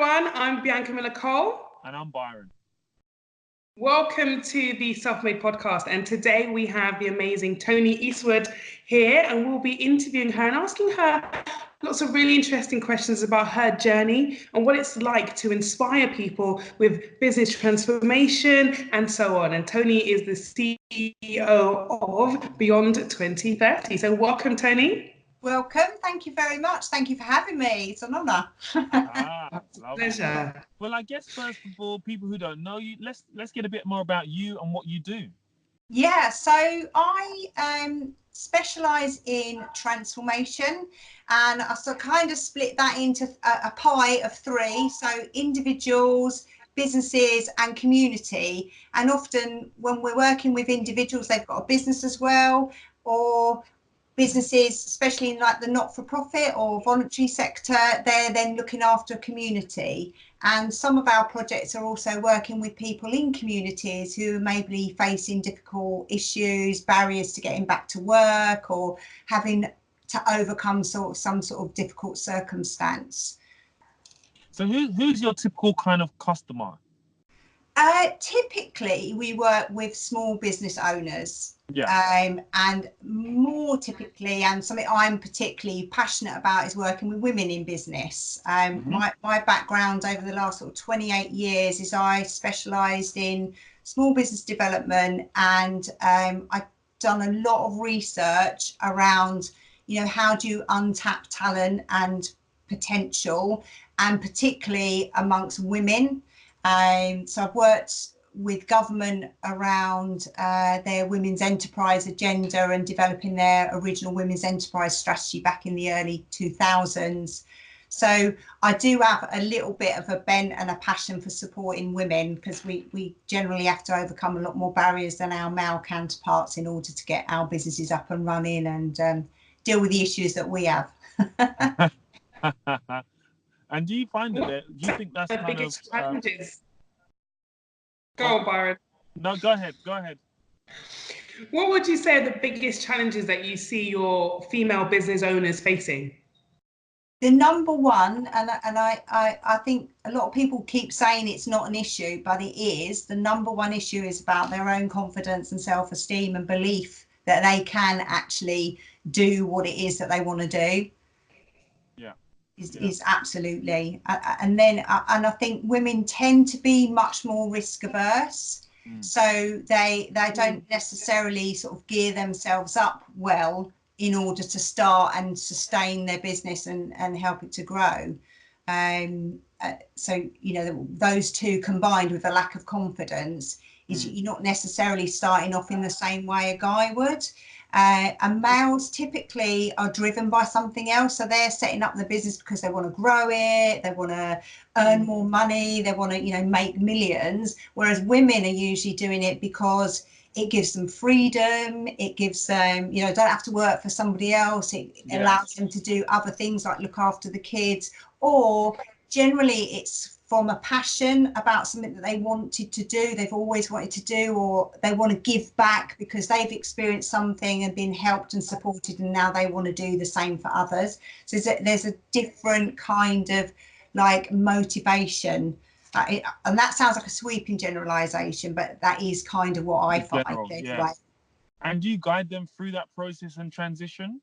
everyone. I'm Bianca Miller-Cole. And I'm Byron. Welcome to the Self-Made Podcast. And today we have the amazing Toni Eastwood here, and we'll be interviewing her and asking her lots of really interesting questions about her journey and what it's like to inspire people with business transformation and so on. And Toni is the CEO of Beyond 2030. So welcome, Toni. Welcome. Thank you very much. Thank you for having me. It's an honour. Pleasure. Well, I guess first of all, people who don't know you, let's get a bit more about you and what you do. Yeah, so I specialise in transformation, and I kind of split that into a pie of three. So individuals, businesses and community. And often when we're working with individuals, they've got a business as well, or businesses, especially in like the not-for-profit or voluntary sector, they're then looking after a community. And some of our projects are also working with people in communities who may be facing difficult issues, barriers to getting back to work, or having to overcome some sort of difficult circumstance. So who's your typical kind of customer? Typically, we work with small business owners. Yeah. And more typically, and something I'm particularly passionate about, is working with women in business. My background over the last sort of 28 years is I specialised in small business development, and I've done a lot of research around, how do you untap talent and potential, and particularly amongst women. So I've worked with government around their women's enterprise agenda and developing their original women's enterprise strategy back in the early 2000s. So I do have a little bit of a bent and a passion for supporting women, because we generally have to overcome a lot more barriers than our male counterparts in order to get our businesses up and running and deal with the issues that we have. And do you find that do you think that's the kind biggest of challenges? Go on, Byron. No, go ahead. What would you say are the biggest challenges that you see your female business owners facing? The number one, and I think a lot of people keep saying it's not an issue, but it is. The number one issue is about their own confidence and self-esteem and belief that they can actually do what it is that they want to do. Is absolutely, and I think women tend to be much more risk averse, so they don't necessarily sort of gear themselves up well in order to start and sustain their business and help it to grow. So those two combined with a lack of confidence is you're not necessarily starting off in the same way a guy would. And males typically are driven by something else. So they're setting up the business because they want to grow it, they want to earn more money, they want to, make millions. Whereas women are usually doing it because it gives them freedom. It gives them, don't have to work for somebody else. It allows them to do other things like look after the kids, or generally it's from a passion about something that they wanted to do, they've always wanted to do, or they want to give back because they've experienced something and been helped and supported, and now they want to do the same for others. So there's a different kind of like motivation. And that sounds like a sweeping generalization, but that is kind of what I find. Yes. And do you guide them through that process and transition?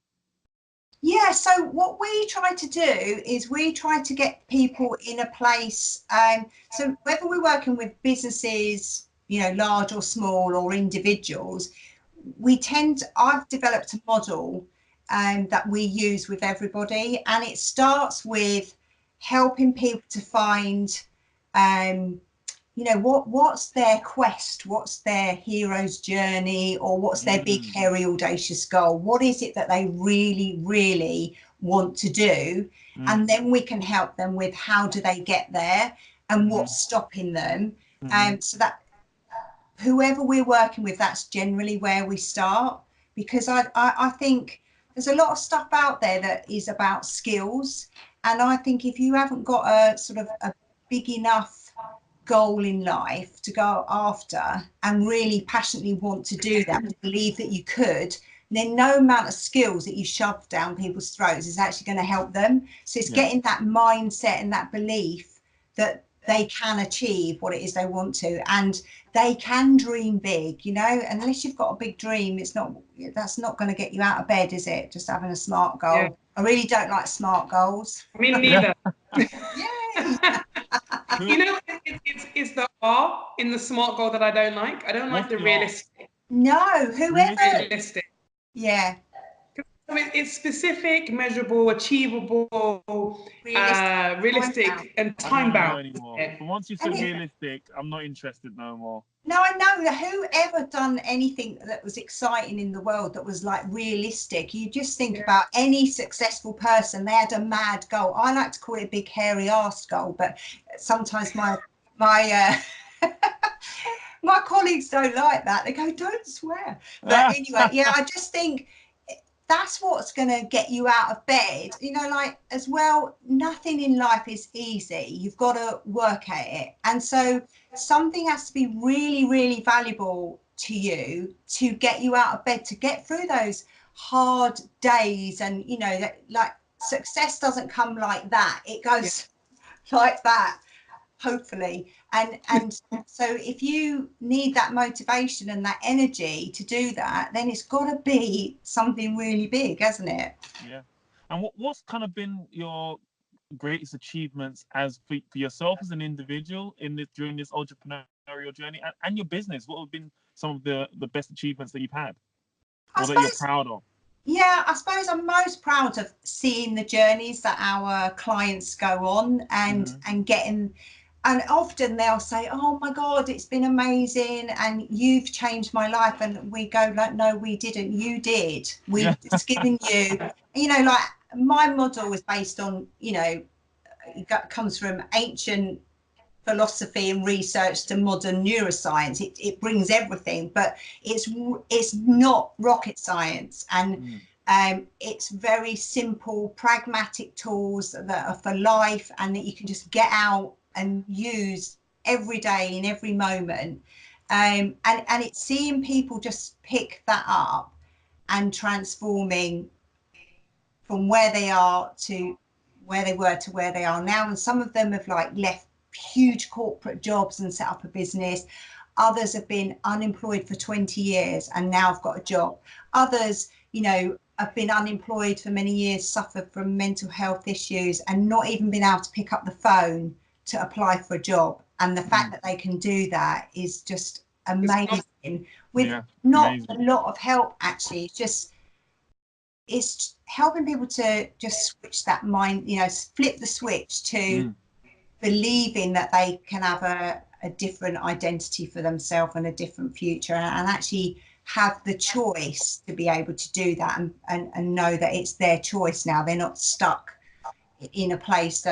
Yeah, so what we try to do is we try to get people in a place, so whether we're working with businesses, large or small, or individuals, I've developed a model that we use with everybody, and it starts with helping people to find what's their quest, what's their hero's journey, or what's their big, hairy, audacious goal? What is it that they really, really want to do? And then we can help them with how do they get there and what's stopping them. So that whoever we're working with, that's generally where we start, because I think there's a lot of stuff out there that is about skills. And I think if you haven't got a sort of a big enough goal in life to go after and really passionately want to do that, believe that you could, then no amount of skills that you shove down people's throats is actually going to help them. So it's getting that mindset and that belief that they can achieve what it is they want to, and they can dream big, you know. Unless you've got a big dream, that's not going to get you out of bed, is it? Just having a smart goal. Yeah. I really don't like smart goals. Me neither. Yay. You know, it's the R in the SMART goal that I don't like. I don't like the realistic. No, whoever. Realistic. Yeah. So it's specific, measurable, achievable, realistic, and time bound. But once you said realistic, I'm not interested no more. No, I know that whoever done anything that was exciting in the world that was like realistic, you just think about any successful person, they had a mad goal. I like to call it a big hairy arse goal, but sometimes my my colleagues don't like that. They go, don't swear. But anyway, yeah, I just think that's what's going to get you out of bed, you know, like as well. Nothing in life is easy. You've got to work at it. And so something has to be really, really valuable to you to get you out of bed, to get through those hard days. And, you know, that like success doesn't come like that. It goes like that, hopefully. And so if you need that motivation and that energy to do that, then it's got to be something really big, hasn't it? Yeah. And what's kind of been your greatest achievements as for yourself as an individual during this entrepreneurial journey, and your business? What have been some of the best achievements that you've had, or that you're proud of? Yeah, I suppose I'm most proud of seeing the journeys that our clients go on and getting. And often they'll say, oh my God, it's been amazing and you've changed my life. And we go like, no, we didn't. You did. We've just given you, you know, like my model is based on, you know, it comes from ancient philosophy and research to modern neuroscience. It brings everything, but it's not rocket science. And it's very simple, pragmatic tools that are for life and that you can just get out and use every day in every moment, and it's seeing people just pick that up and transforming from where they are to where they were to where they are now. And some of them have like left huge corporate jobs and set up a business. Others have been unemployed for 20 years and now have got a job. Others, you know, have been unemployed for many years, suffered from mental health issues and not even been able to pick up the phone to apply for a job. And the fact that they can do that is just amazing, with not a lot of help. Actually, it's helping people to just switch that mind, you know, flip the switch to believing that they can have a different identity for themselves and a different future, and actually have the choice to be able to do that, and know that it's their choice now. They're not stuck in a place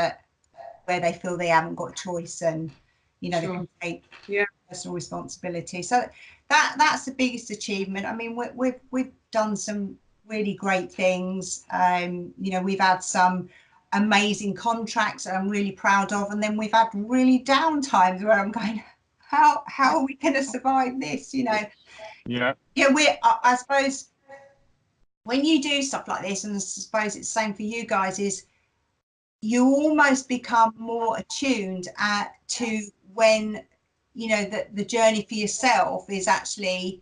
where they feel they haven't got a choice, and you know they can take personal responsibility. So that's the biggest achievement. I mean, we've done some really great things. You know, we've had some amazing contracts that I'm really proud of, and then we've had really down times where I'm going, how are we going to survive this? You know. Yeah. I suppose when you do stuff like this, and I suppose it's the same for you guys, is you almost become more attuned to when, you know, the journey for yourself is actually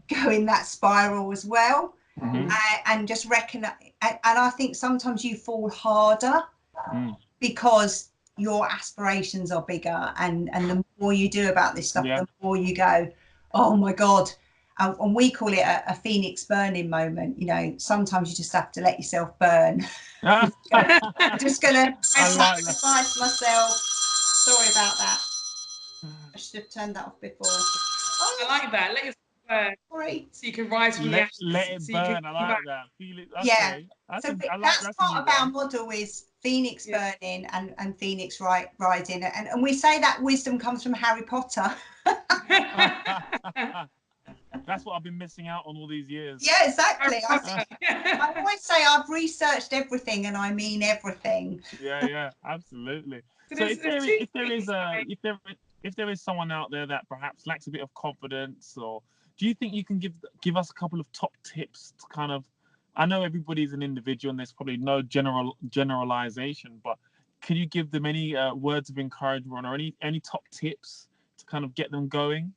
going that spiral as well. And just recognize, and I think sometimes you fall harder because your aspirations are bigger, and the more you do about this stuff, the more you go, oh my God. And we call it a phoenix burning moment. You know, sometimes you just have to let yourself burn. I'm just gonna sacrifice myself. Sorry about that. I should have turned that off before. I like that. Let yourself burn. Sorry. So you can rise from the ashes. Let it burn. I like that. Feel it. Yeah. So that's part of our model, is phoenix burning and phoenix rising. And we say that wisdom comes from Harry Potter. That's what I've been missing out on all these years. Yeah, exactly. I always say I've researched everything, and I mean everything. Yeah, absolutely. So if there is someone out there that perhaps lacks a bit of confidence, or do you think you can give us a couple of top tips to kind of, I know everybody's an individual and there's probably no generalization, but can you give them any words of encouragement or any top tips to kind of get them going?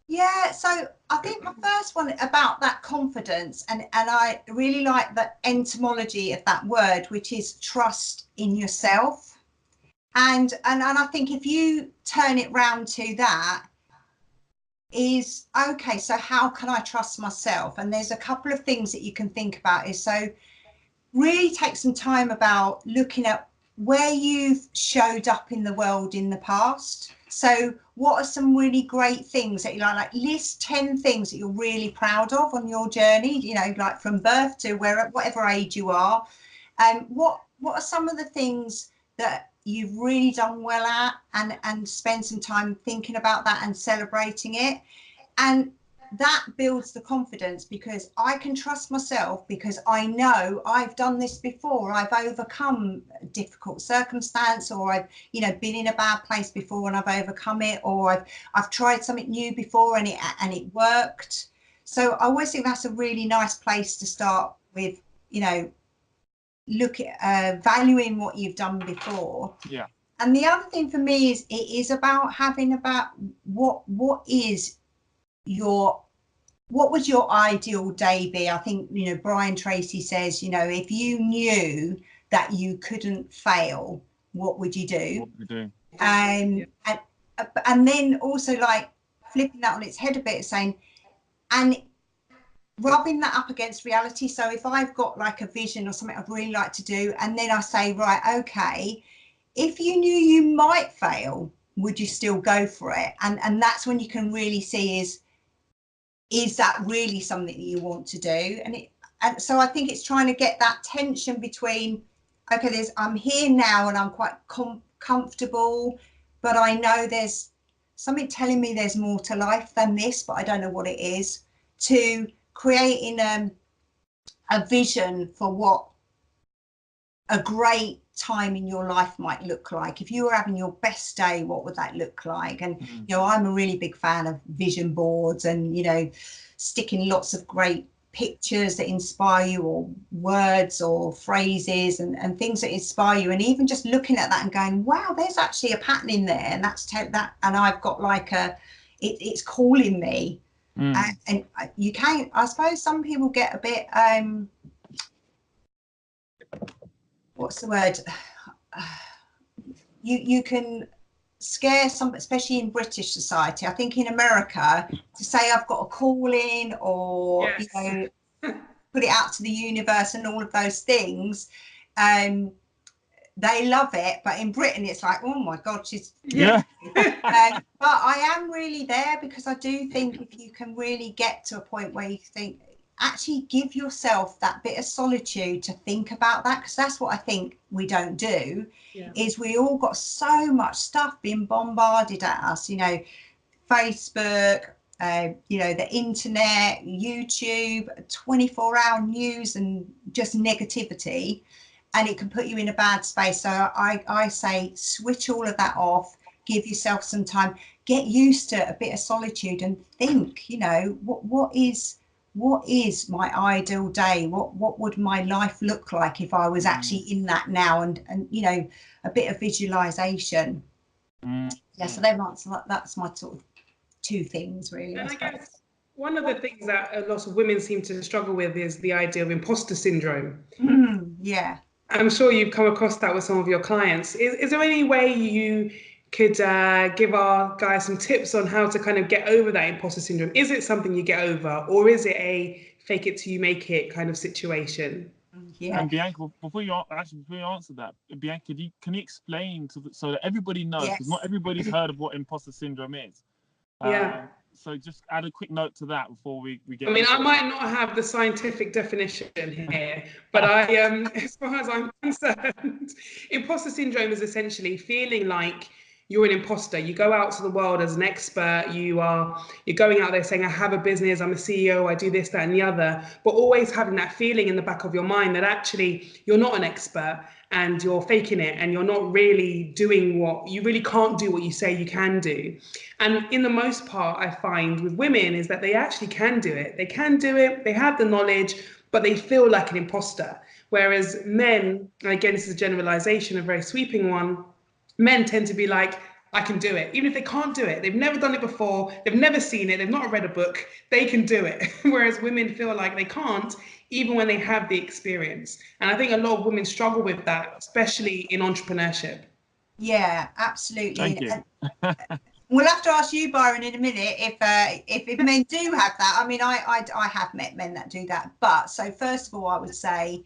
Yeah, so I think my first one about that confidence, and I really like the etymology of that word, which is trust in yourself. And I think if you turn it round to that, is okay, so how can I trust myself? And there's a couple of things that you can think about. Is so really take some time about looking at where you've showed up in the world in the past. So what are some really great things that you like list 10 things that you're really proud of on your journey, you know, like from birth to whatever age you are. And what are some of the things that you've really done well at, and spend some time thinking about that and celebrating it. And that builds the confidence, because I can trust myself because I know I've done this before. I've overcome a difficult circumstance, or I've, you know, been in a bad place before and I've overcome it, or I've tried something new before and it worked. So I always think that's a really nice place to start with, you know, look at valuing what you've done before. Yeah. And the other thing for me is, it is about having about what would your ideal day be? I think, you know, Brian Tracy says, you know, if you knew that you couldn't fail, what would you do? What would you do? And then also like flipping that on its head a bit, saying, and rubbing that up against reality. So if I've got like a vision or something I'd really like to do, and then I say, right, okay, if you knew you might fail, would you still go for it? And that's when you can really see is that really something that you want to do? And so I think it's trying to get that tension between, okay, I'm here now and I'm quite comfortable, but I know there's something telling me there's more to life than this, but I don't know what it is, to creating a vision for what a great time in your life might look like. If you were having your best day, what would that look like? And you know, I'm a really big fan of vision boards, and you know, sticking lots of great pictures that inspire you, or words or phrases and things that inspire you, and even just looking at that and going, wow, there's actually a pattern in there, and that's that, and I've got like it's calling me. And you can, I suppose some people get a bit what's the word, you can scare some, especially in British society. I think in America, to say I've got a calling, or yes, you know, put it out to the universe and all of those things, they love it. But in Britain it's like, oh my god, she's but I am really there, because I do think if you can really get to a point where you think, actually give yourself that bit of solitude to think about that, because that's what I think we don't do. Is we all got so much stuff being bombarded at us, you know, Facebook, you know, the internet, YouTube, 24-hour news and just negativity, and it can put you in a bad space. So I say switch all of that off, give yourself some time, get used to a bit of solitude, and think, you know, what is my ideal day? What would my life look like if I was actually in that now? And you know, a bit of visualization. Yeah, so that's my sort of two things really. And I guess one of the things that a lot of women seem to struggle with is the idea of imposter syndrome. Yeah. I'm sure you've come across that with some of your clients. Is there any way you could give our guys some tips on how to kind of get over that imposter syndrome? Is it something you get over, or is it a fake it till you make it kind of situation? Yeah. And Bianca, before you answer that, Bianca, can you explain so that everybody knows, because not everybody's heard of what imposter syndrome is. So just add a quick note to that before we get. I mean, I might not have the scientific definition here, but as far as I'm concerned, imposter syndrome is essentially feeling like you're an imposter. You go out to the world as an expert. You're going out there saying, I have a business, I'm a CEO, I do this, that, and the other, but always having that feeling in the back of your mind that actually you're not an expert, and you're faking it, and you're not really doing you really can't do what you say you can do. And in the most part, I find with women is that they actually can do it. They can do it, they have the knowledge, but they feel like an imposter. Whereas men, and again, this is a generalization, a very sweeping one, men tend to be like, I can do it. Even if they can't do it, they've never done it before, they've never seen it, they've not read a book, they can do it. Whereas women feel like they can't, even when they have the experience. And I think a lot of women struggle with that, especially in entrepreneurship. Yeah, absolutely. Thank you. We'll have to ask you, Byron, in a minute if men do have that. I mean, I have met men that do that. But so first of all, I would say,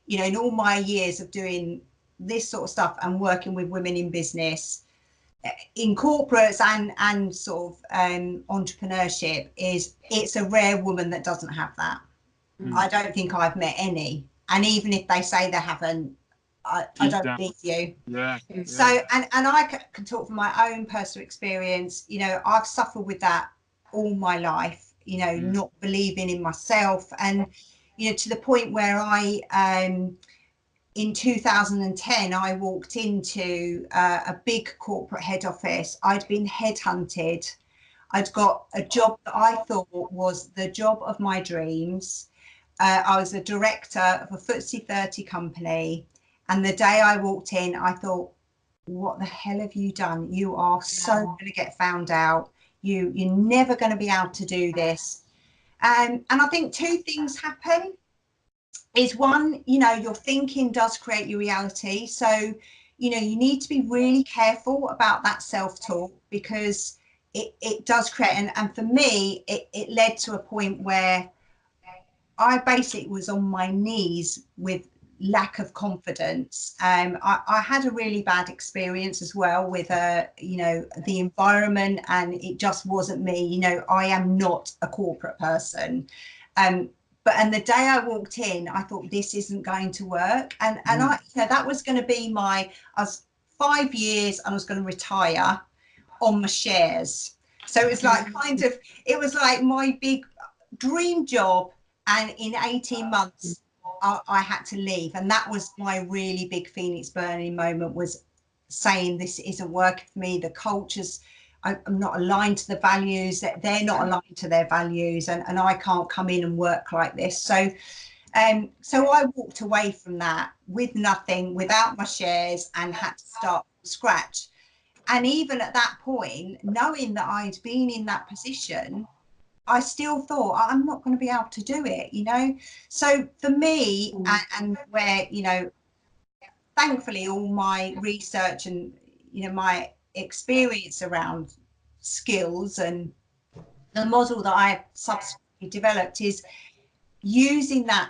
you know, in all my years of doing this sort of stuff and working with women in business, in corporates and sort of entrepreneurship, it's a rare woman that doesn't have that. I don't think I've met any. And even if they say they haven't, I don't believe you. Yeah. So, and I can talk from my own personal experience. You know, I've suffered with that all my life, you know, not believing in myself. And, you know, to the point where in 2010, I walked into a big corporate head office. I'd been headhunted. I'd got a job that I thought was the job of my dreams. I was a director of a FTSE 30 company. And the day I walked in, I thought, what the hell have you done? You are so going to get found out. You're never going to be able to do this. And I think two things happen. Is one, you know, your thinking does create your reality. So, you know, you need to be really careful about that self-talk, because it does create, and for me, it led to a point where I basically was on my knees with lack of confidence. I had a really bad experience as well with, you know, the environment, and it just wasn't me. You know, I am not a corporate person. And the day I walked in, I thought, this isn't going to work. And I, you know, that was going to be I was 5 years and I was going to retire on my shares. So it was like it was like my big dream job. And in 18 months, I had to leave. And that was my really big Phoenix burning moment, was saying, this isn't working for me. The cultures, I'm not aligned to the values, that they're not aligned to their values, and I can't come in and work like this. So so I walked away from that with nothing, without my shares, and had to start from scratch. And even at that point, knowing that I'd been in that position, I still thought, I'm not going to be able to do it, you know. So for me, and where, you know, thankfully all my research and, you know, my experience around skills and the model that I subsequently developed is using that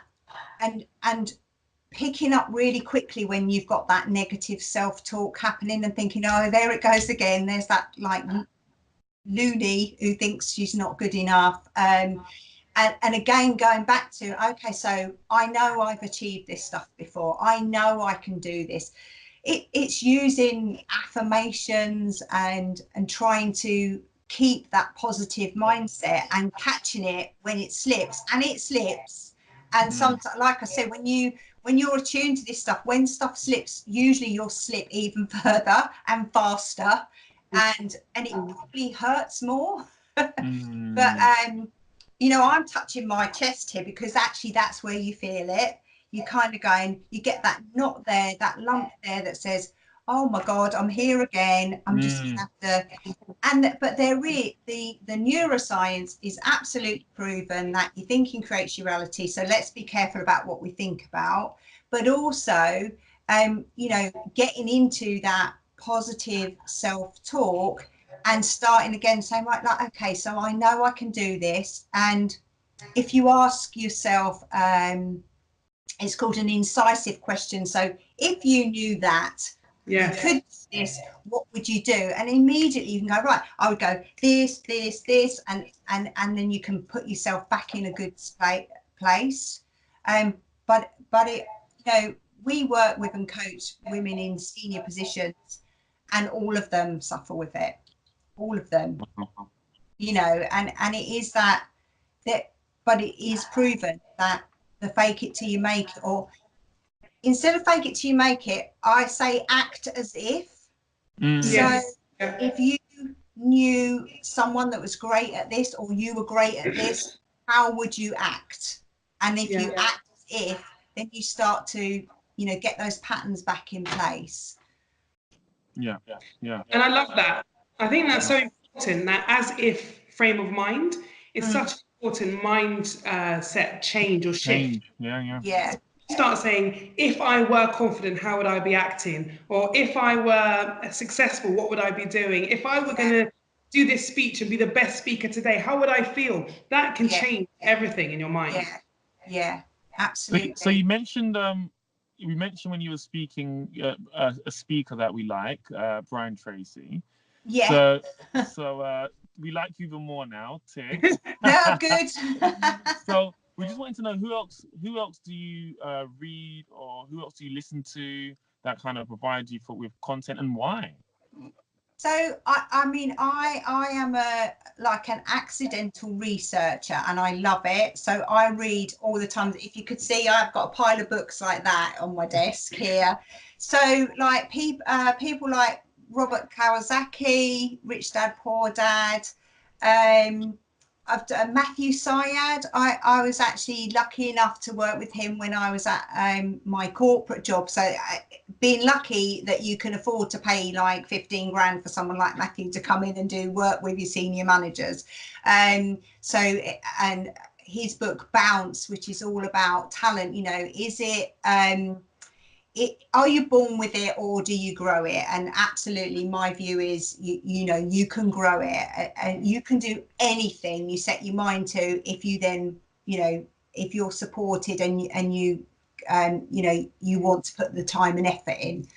and picking up really quickly when you've got that negative self-talk happening, and thinking, oh, there it goes again. There's that like loony who thinks she's not good enough. And again, going back to, okay, so I know I've achieved this stuff before. I know I can do this. It's using affirmations and trying to keep that positive mindset and catching it when it slips, and it slips. And sometimes, like I said, when you're attuned to this stuff, when stuff slips, usually you'll slip even further and faster, and it probably hurts more. But you know, I'm touching my chest here because actually that's where you feel it. You kind of going, you get that knot there, that lump there that says, oh my God, I'm here again. I'm just gonna have to. But the neuroscience is absolutely proven that your thinking creates your reality. So let's be careful about what we think about, but also, you know, getting into that positive self-talk and starting again, saying, right, like, okay, so I know I can do this. And if you ask yourself, it's called an incisive question. So if you knew that you could do this, what would you do? And immediately you can go, right, I would go this, and then you can put yourself back in a good place. But it, you know, we work with and coach women in senior positions, and all of them suffer with it. All of them, you know, and it is that, but it is proven that the fake it till you make it, or instead of fake it till you make it, I say act as if. So if you knew someone that was great at this, or you were great at this, how would you act? And if you act as if, then you start to, get those patterns back in place. Yeah. And I love that. I think that's so important, that as if frame of mind is such an important mindset change or shift. Yeah. Start saying, if I were confident, how would I be acting? Or if I were successful, what would I be doing? If I were going to do this speech and be the best speaker today, how would I feel? That can change everything in your mind. Yeah, absolutely. So you mentioned when you were speaking a speaker that we like, Brian Tracy. Yeah. So we like you even more now, Tick. No, good. So we just wanted to know who else do you read, or who else do you listen to that kind of provides you with content, and why? So I am an accidental researcher, and I love it. So I read all the time. If you could see, I've got a pile of books like that on my desk here. So like people like Robert Kiyosaki, Rich Dad Poor Dad. I've done Matthew Syed. I was actually lucky enough to work with him when I was at my corporate job. So being lucky that you can afford to pay like 15 grand for someone like Matthew to come in and do work with your senior managers. And his book Bounce, which is all about talent, is it are you born with it, or do you grow it? And absolutely, my view is you can grow it, and you can do anything you set your mind to, if you then if you're supported and you want to put the time and effort in.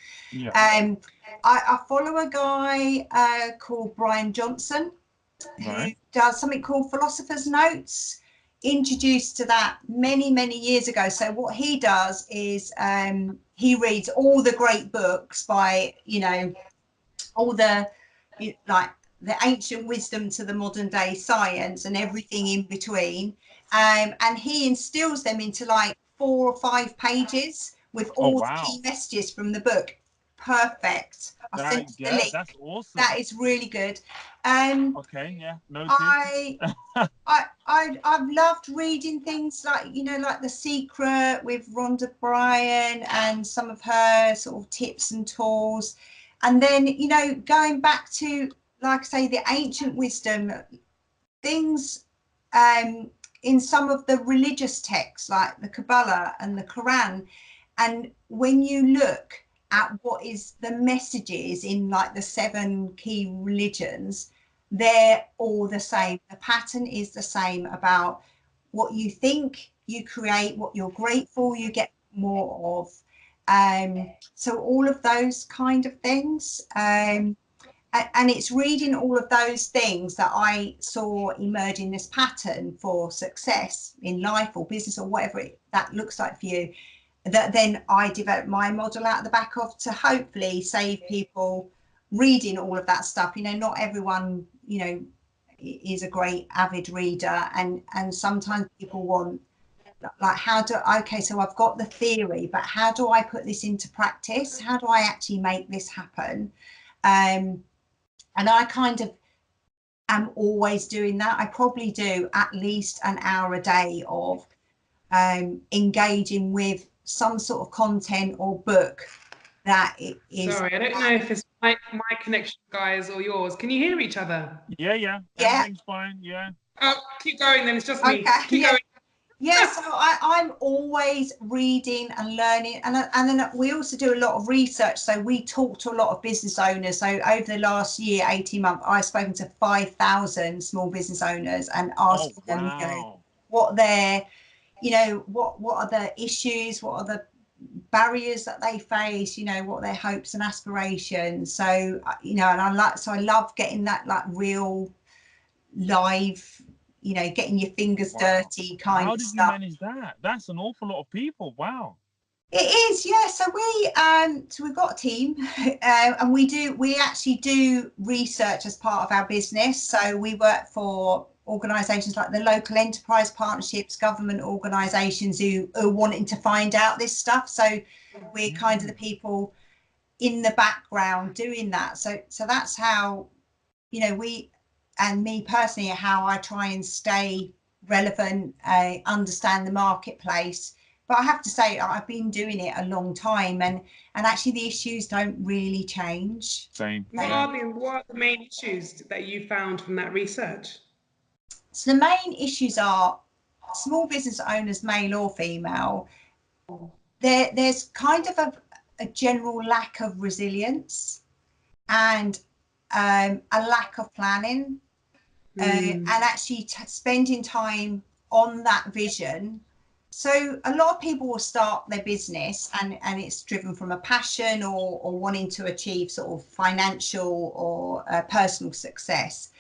I follow a guy called Brian Johnson, who does something called Philosophers Notes. Introduced to that many years ago. So what he does is he reads all the great books by all the like the ancient wisdom to the modern day science and everything in between, and he instills them into like 4 or 5 pages with all the key messages from the book. Perfect. I'll send you the link. That's awesome. That is really good. Okay, yeah, noted. I've loved reading things like like The Secret with Rhonda Byrne and some of her sort of tips and tools, and then going back to, like I say, the ancient wisdom things in some of the religious texts like the Kabbalah and the Quran. And when you look at what is the messages in like the 7 key religions, they're all the same. The pattern is the same about what you think, you create, what you're grateful, you get more of. So all of those kind of things. And it's reading all of those things that I saw emerge in this pattern for success in life or business or whatever that looks like for you, that then I developed my model out the back of, to hopefully save people reading all of that stuff. Not everyone is a great avid reader, and sometimes people want like, so I've got the theory, but how do I put this into practice? How do I actually make this happen? And I kind of am always doing that. I probably do at least an hour a day of engaging with some sort of content or book that is. Sorry, I don't know if it's my connection, guys, or yours. Can you hear each other? Yeah. Everything's fine. Yeah. Oh, keep going then. It's just me. Okay. Keep going. Yeah, so I'm always reading and learning, and then we also do a lot of research. So we talk to a lot of business owners. So over the last year, 18 months, I've spoken to 5,000 small business owners and asked them, what their, what are the issues, what are the barriers that they face, what their hopes and aspirations. So and I love getting that like real live, getting your fingers dirty kind of stuff. How did you manage that? That's an awful lot of people. Wow. It is, yeah. So we've got a team, and we actually do research as part of our business. So we work for organisations like the local enterprise partnerships, government organisations who are wanting to find out this stuff. So we're kind of the people in the background doing that. So that's how, we, and me personally, how I try and stay relevant, understand the marketplace. But I have to say, I've been doing it a long time, and actually the issues don't really change. Same. What are the main issues that you found from that research? So the main issues are small business owners, male or female. There's kind of a general lack of resilience and a lack of planning, and actually spending time on that vision. So a lot of people will start their business and it's driven from a passion or wanting to achieve sort of financial or personal success,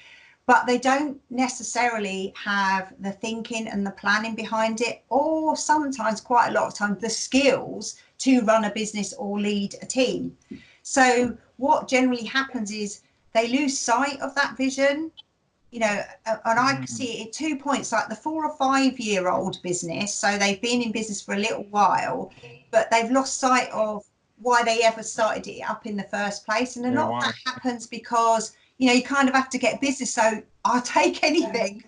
but they don't necessarily have the thinking and the planning behind it, or sometimes, quite a lot of times, the skills to run a business or lead a team. So what generally happens is they lose sight of that vision, you know, and I see it at 2 points, like the 4 or 5 year old business. So they've been in business for a little while, but they've lost sight of why they ever started it up in the first place. And a lot of that happens because, you know, you kind of have to get business. So I'll take anything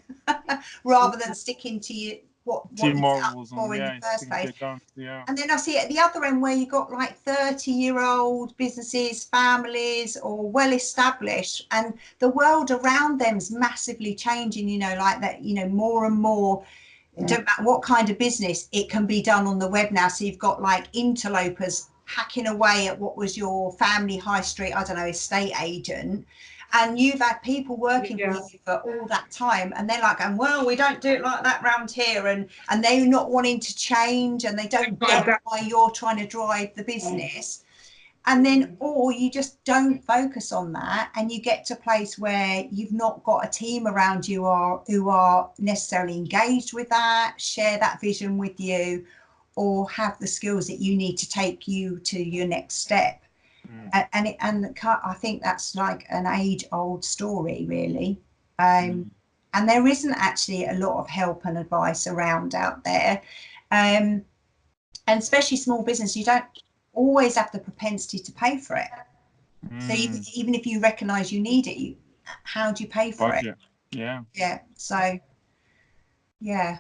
rather than sticking to what you set up for in the first place. And then I see it at the other end where you got like 30-year-old businesses, families, or well established, and the world around them's massively changing, you know, like that, you know, more and more. It don't matter what kind of business, it can be done on the web now. So you've got like interlopers hacking away at what was your family high street, I don't know, estate agent, and you've had people working for you for all that time, and they're like going, well, we don't do it like that round here, and they're not wanting to change, and they don't get why you're trying to drive the business. And then, or you just don't focus on that, and you get to a place where you've not got a team around you who are necessarily engaged with that, share that vision with you, or have the skills that you need to take you to your next step. And I think that's like an age-old story, really. And there isn't actually a lot of help and advice around out there. And especially small business, you don't always have the propensity to pay for it. So even if you recognise you need it, how do you pay for it? Yeah. So, yeah.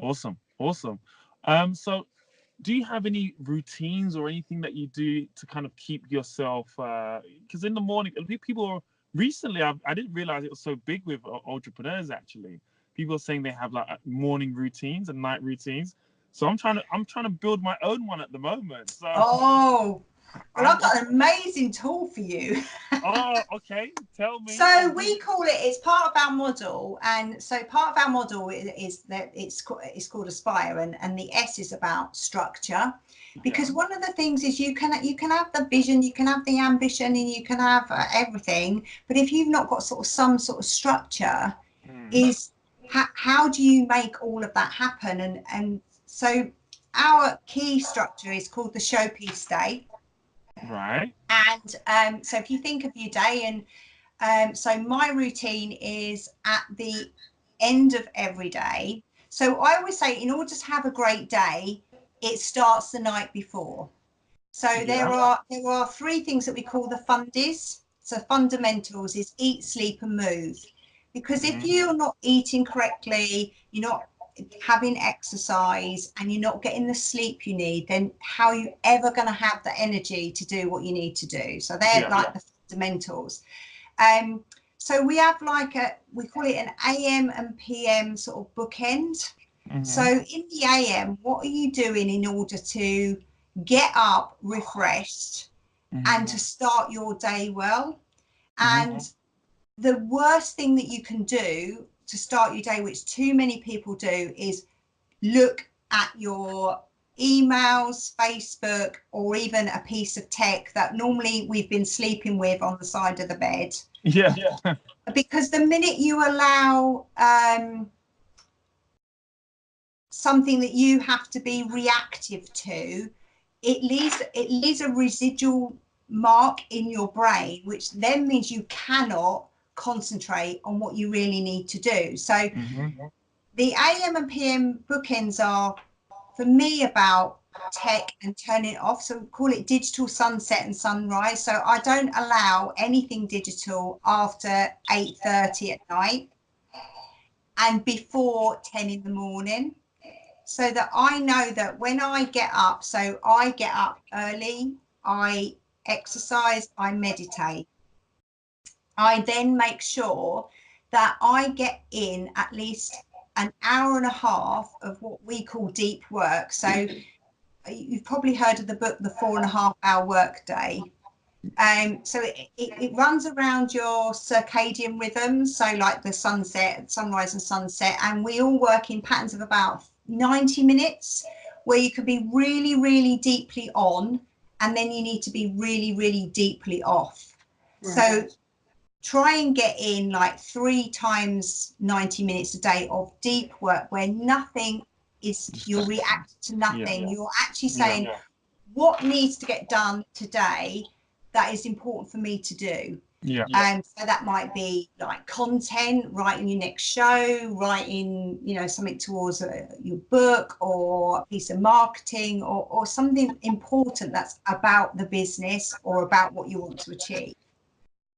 Awesome. So do you have any routines or anything that you do to kind of keep yourself, because in the morning, people recently, I didn't realize it was so big with entrepreneurs. Actually, people are saying they have like morning routines and night routines. So I'm trying to build my own one at the moment. So well, I've got an amazing tool for you. Oh, okay. Tell me. So we call it's part of our model, and so part of our model is that it's called Aspire, and the S is about structure, because one of the things is you can have the vision, you can have the ambition, and you can have everything, but if you've not got some sort of structure, is how do you make all of that happen? And so our key structure is called the showpiece state. Right. And so if you think of your day, and so my routine is at the end of every day. So I always say, in order to have a great day, it starts the night before. So there are 3 things that we call the fundies. So fundamentals is eat, sleep, and move. Because if you're not eating correctly, you're not having exercise, and you're not getting the sleep you need, then how are you ever going to have the energy to do what you need to do? So they're like the fundamentals. So we have we call it an AM and PM sort of bookend. So in the AM, what are you doing in order to get up refreshed and to start your day well? And the worst thing that you can do to start your day, which too many people do, is look at your emails, Facebook, or even a piece of tech that normally we've been sleeping with on the side of the bed. Because the minute you allow something that you have to be reactive to, it leaves a residual mark in your brain, which then means you cannot concentrate on what you really need to do. So the AM and PM bookends are, for me, about tech and turning it off. So we call it digital sunset and sunrise. So I don't allow anything digital after 8:30 at night. and before 10 in the morning, so that I know that when I get up, so I get up early, I exercise, I meditate. I then make sure that I get in at least an hour and a half of what we call deep work. So you've probably heard of the book, The 4.5 Hour Workday. So it runs around your circadian rhythms, so like the sunset, sunrise and sunset, and we all work in patterns of about 90 minutes, where you can be really, really deeply on, and then you need to be really, really deeply off. Right. So try and get in like 3 times 90 minutes a day of deep work, where nothing is, you're reacting to nothing. You're actually saying, what needs to get done today that is important for me to do. So that might be like content, writing your next show, writing, you know, something towards your book, or a piece of marketing, or something important that's about the business or about what you want to achieve.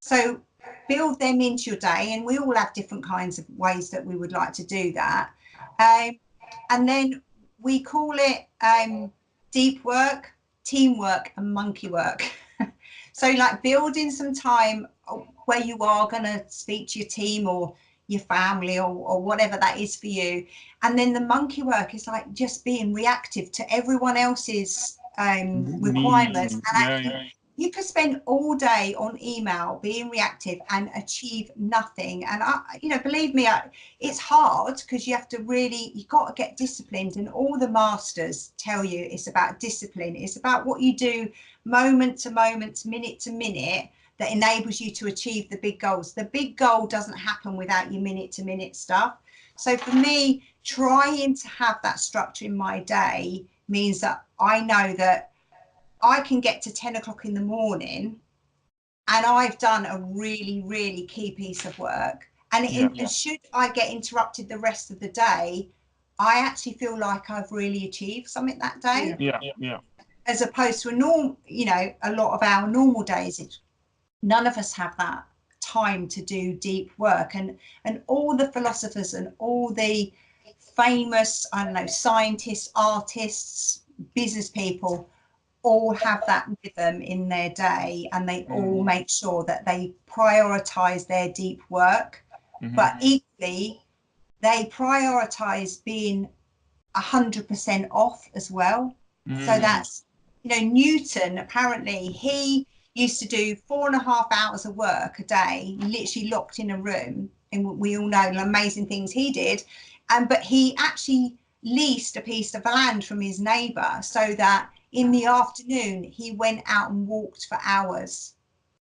So build them into your day, and we all have different kinds of ways that we would like to do that. And then we call it deep work, teamwork, and monkey work. So like building some time where you are going to speak to your team or your family or whatever that is for you. And then the monkey work is like just being reactive to everyone else's requirements. And you could spend all day on email being reactive and achieve nothing. And you know, believe me, it's hard, because you have to really, you've got to get disciplined, and all the masters tell you it's about discipline. It's about what you do moment to moment, minute to minute, that enables you to achieve the big goals. The big goal doesn't happen without your minute to minute stuff. So for me, trying to have that structure in my day means that I know that I can get to 10 o'clock in the morning and I've done a really, really key piece of work. And should I get interrupted the rest of the day, I actually feel like I've really achieved something that day. As opposed to a normal, you know, a lot of our normal days, none of us have that time to do deep work. And all the philosophers and all the famous, I don't know, scientists, artists, business people, all have that rhythm in their day, and they all make sure that they prioritize their deep work, but equally they prioritize being 100% off as well. So that's, you know, Newton, apparently he used to do 4.5 hours of work a day, literally locked in a room, and we all know the amazing things he did. But he actually leased a piece of land from his neighbor, so that in the afternoon he went out and walked for hours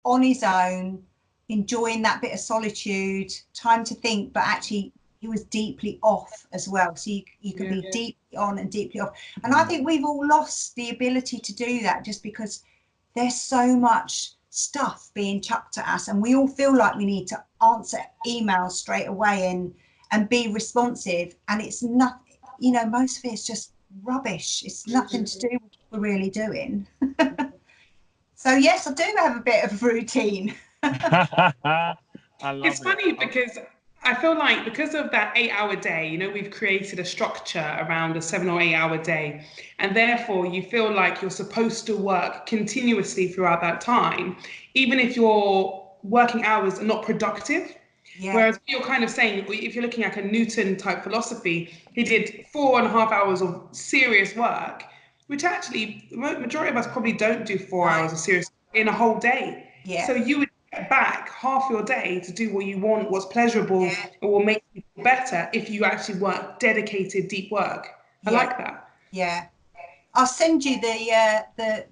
on his own, enjoying that bit of solitude, time to think, but actually he was deeply off as well. So you could be deeply on and deeply off. And I think we've all lost the ability to do that, just because there's so much stuff being chucked at us, and we all feel like we need to answer emails straight away and be responsive. And it's not, you know, most of it is just rubbish. It's nothing to do with what we're really doing. So yes, I do have a bit of a routine. It's funny because I feel like because of that 8-hour day, you know, we've created a structure around a 7 or 8 hour day, and therefore you feel like you're supposed to work continuously throughout that time, even if your working hours are not productive. Whereas you're kind of saying, if you're looking at a Newton type philosophy, he did 4.5 hours of serious work, which actually the majority of us probably don't do 4 hours of serious in a whole day. So you would get back half your day to do what you want, what's pleasurable, or will make you feel better if you actually work dedicated deep work. I like that. I'll send you the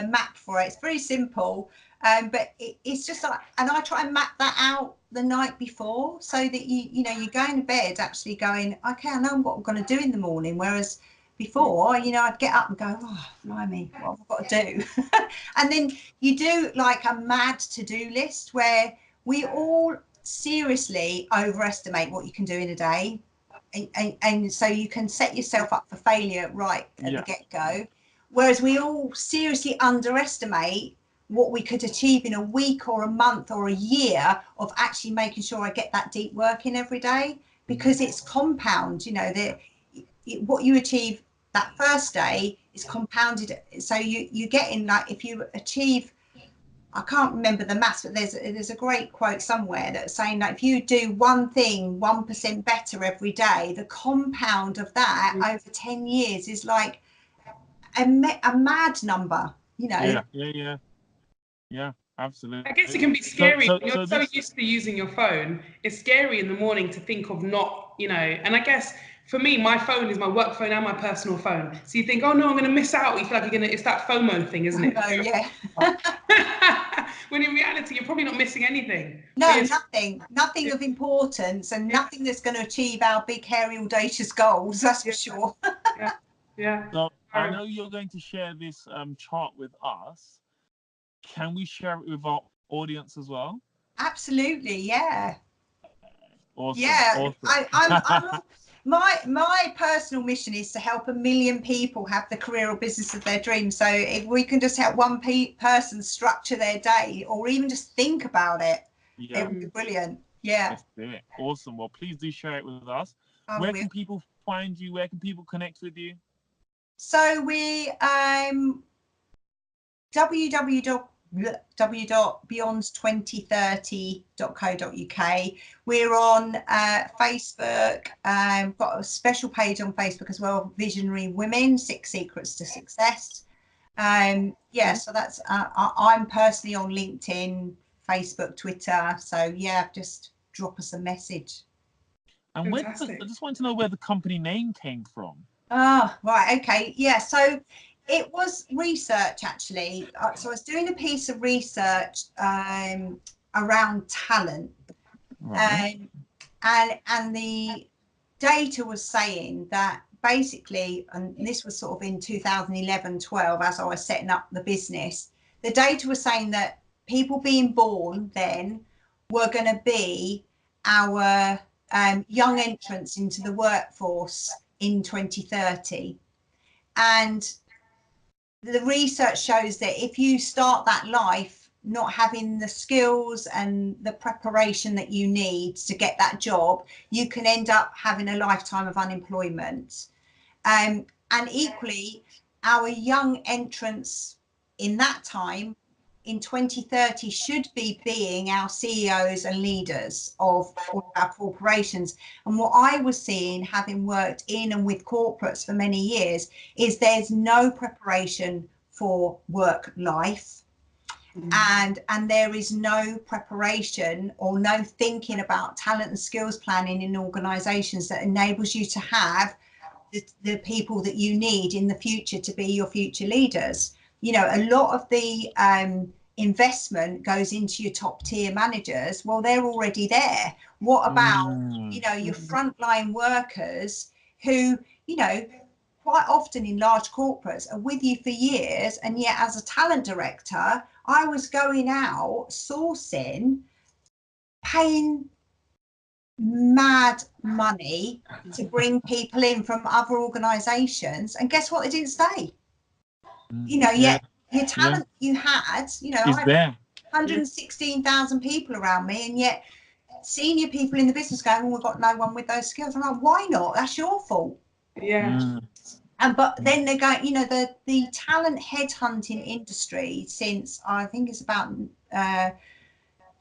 map for it. It's very simple, but it's just like, and I try and map that out the night before, so that you know, you're going to bed actually going, okay, I know what I'm going to do in the morning. Whereas before, you know, I'd get up and go, oh, blimey, what have I got to do? And then you do like a mad to-do list, where we all seriously overestimate what you can do in a day. And so you can set yourself up for failure right at the get-go, whereas we all seriously underestimate what we could achieve in a week or a month or a year of actually making sure I get that deep work in every day. because it's compound, you know, what you achieve that first day is compounded. So you get in, like, if you achieve, I can't remember the maths, but there's a great quote somewhere that's saying that if you do one thing 1% better every day, the compound of that over 10 years is like a mad number, you know. Yeah, absolutely. I guess it can be scary. So You're so used to using your phone. It's scary in the morning to think of not, you know, and I guess for me, my phone is my work phone and my personal phone. So you think, oh no, I'm going to miss out. You feel like it's that FOMO thing, isn't it? Oh, yeah. When in reality, you're probably not missing anything. No, nothing of importance, and nothing that's going to achieve our big, hairy, audacious goals, that's for sure. Yeah. So I know you're going to share this chart with us. Can we share it with our audience as well? Absolutely, yeah. Awesome. Yeah, Awesome. My personal mission is to help 1 million people have the career or business of their dreams. So if we can just help one person structure their day, or even just think about it, it would be brilliant. Yeah. Let's do it. Awesome. Well, please do share it with us. Where can people find you? Where can people connect with you? So we www.beyond2030.co.uk. We're on Facebook. Got a special page on Facebook as well, Visionary Women, 6 Secrets to Success. So that's I'm personally on LinkedIn, Facebook, Twitter. So yeah, just drop us a message. And I just want to know where the company name came from. Oh, right. Okay. Yeah. So it was research, actually. So I was doing a piece of research around talent, and the data was saying that basically, and this was sort of in 2011-12, as I was setting up the business, the data was saying that people being born then were going to be our young entrants into the workforce in 2030. And the research shows that if you start that life not having the skills and the preparation that you need to get that job, you can end up having a lifetime of unemployment. And equally, our young entrants in that time, in 2030, should be being our CEOs and leaders of all our corporations. And what I was seeing, having worked in and with corporates for many years, is there's no preparation for work life. And there is no preparation or no thinking about talent and skills planning in organizations that enables you to have the people that you need in the future to be your future leaders. You know, a lot of the investment goes into your top tier managers. Well, they're already there. What about, you know, your frontline workers who, you know, quite often in large corporates are with you for years, and yet as a talent director, I was going out sourcing, paying mad money to bring people in from other organizations, and guess what, they didn't stay. You know, yet your talent you had, you know, I had 116,000 people around me, and yet senior people in the business going, well, we've got no one with those skills. I'm like, why not? That's your fault. But then they go, you know, the talent headhunting industry since I think it's about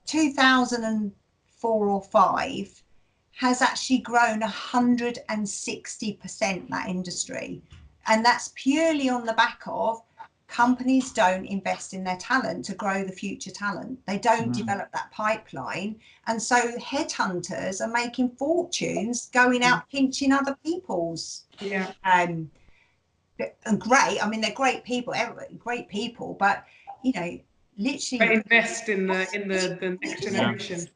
2004 or 5 has actually grown 160%, that industry. And that's purely on the back of companies don't invest in their talent to grow the future talent. They don't develop that pipeline. And so headhunters are making fortunes going out pinching other people's. And great, I mean, they're great people, but, you know, literally. But invest in the next generation.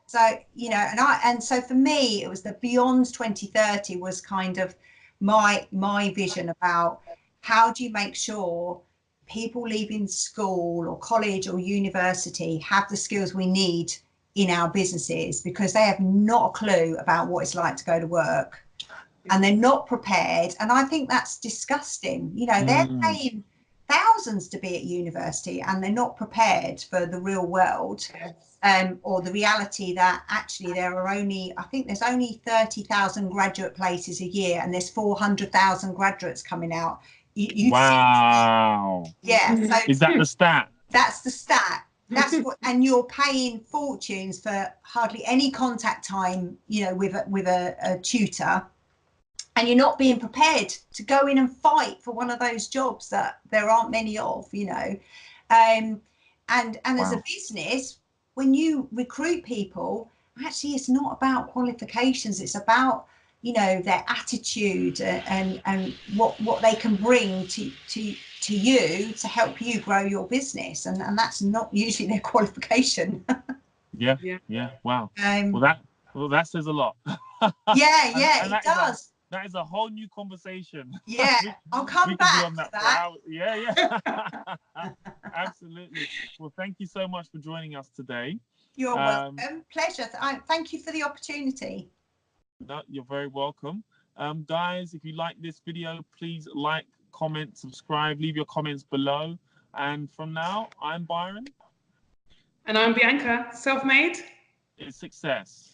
So, you know, and so for me, it was the Beyond 2030 was kind of my vision about how do you make sure people leaving school or college or university have the skills we need in our businesses, because they have not a clue about what it's like to go to work, and they're not prepared. And I think that's disgusting. You know, they're paying thousands to be at university, and they're not prepared for the real world. Or the reality that actually there are only, I think there's only 30,000 graduate places a year, and there's 400,000 graduates coming out. Wow. Yeah. So is that the stat? That's the stat. That's what, and you're paying fortunes for hardly any contact time, you know, with a tutor, and you're not being prepared to go in and fight for one of those jobs that there aren't many of, you know. And as a business, when you recruit people, actually it's not about qualifications, it's about, you know, their attitude and what they can bring to you to help you grow your business, and that's not usually their qualification. Yeah. Wow. Well, that says a lot. It does. That is a whole new conversation. Yeah, I'll come back to that. Yeah. Absolutely. Well, thank you so much for joining us today. You're welcome. Pleasure. Thank you for the opportunity. No, you're very welcome. Guys, if you like this video, please like, comment, subscribe, leave your comments below. And from now, I'm Byron. And I'm Bianca. Self-made It's success.